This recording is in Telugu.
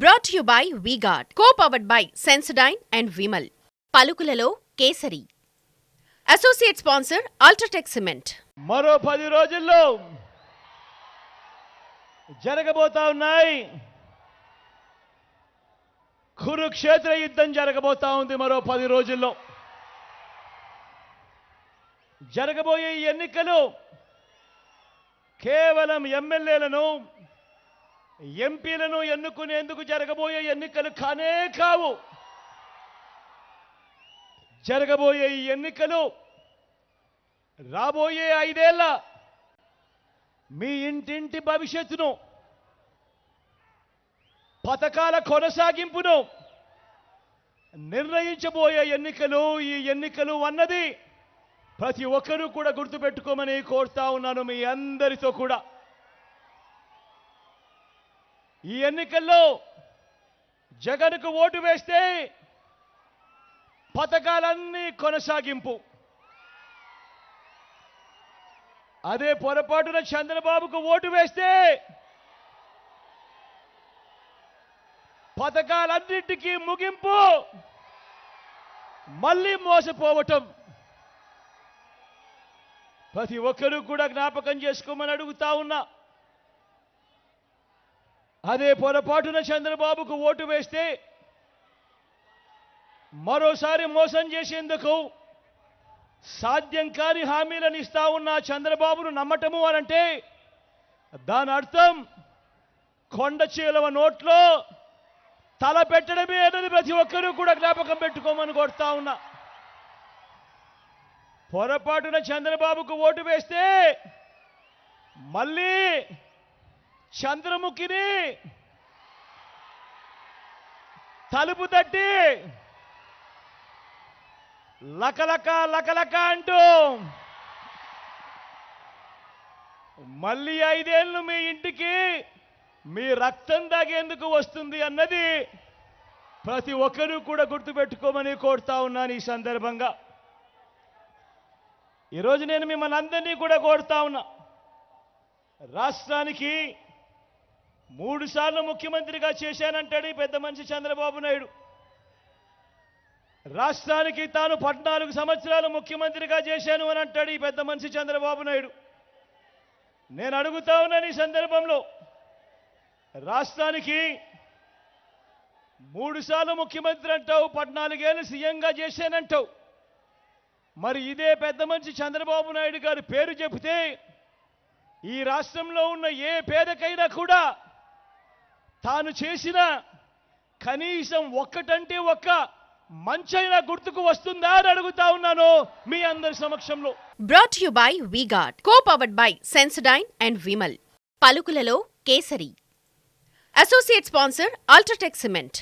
Brought to you by V-Guard, co-powered by Sensodyne and Vimal. పలుకులలో Kesari. Associate sponsor UltraTech cement. మరో 10 రోజుల్లో జరగబోతా ఉన్నాయి. కురుక్షేత్ర యుద్ధం జరగబోతా ఉంది. మరో 10 రోజుల్లో జరగబోయే ఎన్నికలు కేవలం ఎమ్మెల్యేలను ఎంపీలను ఎన్నుకునేందుకు జరగబోయే ఎన్నికలు కానే కావు. జరగబోయే ఈ ఎన్నికలు రాబోయే 5 ఏళ్ల మీ ఇంటింటి భవిష్యత్తును, పథకాల కొనసాగింపును నిర్ణయించబోయే ఎన్నికలు. ఈ ఎన్నికలు అన్నది ప్రతి ఒక్కరూ కూడా గుర్తుపెట్టుకోమని కోరుతా ఉన్నాను మీ అందరితో కూడా. ఈ ఎన్నికల్లో జగన్కు ఓటు వేస్తే పథకాలన్నీ కొనసాగింపు, అదే పొరపాటున చంద్రబాబుకు ఓటు వేస్తే పథకాలన్నింటికీ ముగింపు, మళ్ళీ మోసపోవటం. ప్రతి ఒక్కరూ కూడా జ్ఞాపకం చేసుకోమని అడుగుతా ఉన్నా. అదే పొరపాటున చంద్రబాబుకు ఓటు వేస్తే మరోసారి మోసం చేసేందుకు సాధ్యం కాని హామీలను ఇస్తా ఉన్న చంద్రబాబును నమ్మటము అనంటే దాని అర్థం కొండ చీలవ నోట్లో తల పెట్టడమే అనేది ప్రతి ఒక్కరూ కూడా జ్ఞాపకం పెట్టుకోమని కోరుతా ఉన్నా. పొరపాటున చంద్రబాబుకు ఓటు వేస్తే మళ్ళీ చంద్రముఖిని తలుపు తట్టి లకలక లకలక అంటూ మళ్ళీ 5 ఏళ్ళు మీ ఇంటికి మీ రక్తం తాగేందుకు వస్తుంది అన్నది ప్రతి ఒక్కరూ కూడా గుర్తుపెట్టుకోమని కోరుతా ఉన్నాను. ఈ సందర్భంగా ఈరోజు నేను మిమ్మల్ని అందరినీ కూడా కోరుతా ఉన్నా. రాష్ట్రానికి 3 సార్లు ముఖ్యమంత్రిగా చేశానంటాడు ఈ పెద్ద మనిషి చంద్రబాబు నాయుడు. రాష్ట్రానికి తాను 14 సంవత్సరాలు ముఖ్యమంత్రిగా చేశాను అని అంటాడు ఈ పెద్ద మనిషి చంద్రబాబు నాయుడు. నేను అడుగుతా ఉన్నాను ఈ సందర్భంలో, రాష్ట్రానికి 3 సార్లు ముఖ్యమంత్రి అంటావు, 14 ఏళ్ళు సీఎంగా చేశానంటావు. మరి ఇదే పెద్ద మనిషి చంద్రబాబు నాయుడు గారి పేరు చెబితే ఈ రాష్ట్రంలో ఉన్న ఏ పేదకైనా కూడా తాను చేసిన కనీసం ఒక్కటంటే ఒక్క మంచైనా గుర్తుకు వస్తుందా అని అడుగుతా ఉన్నాను మీ అందరి సమక్షంలో. Brought to you by V-Guard, co-powered by Sensodyne and Vimal. పలుకులలో Kesari. Associate sponsor UltraTech cement.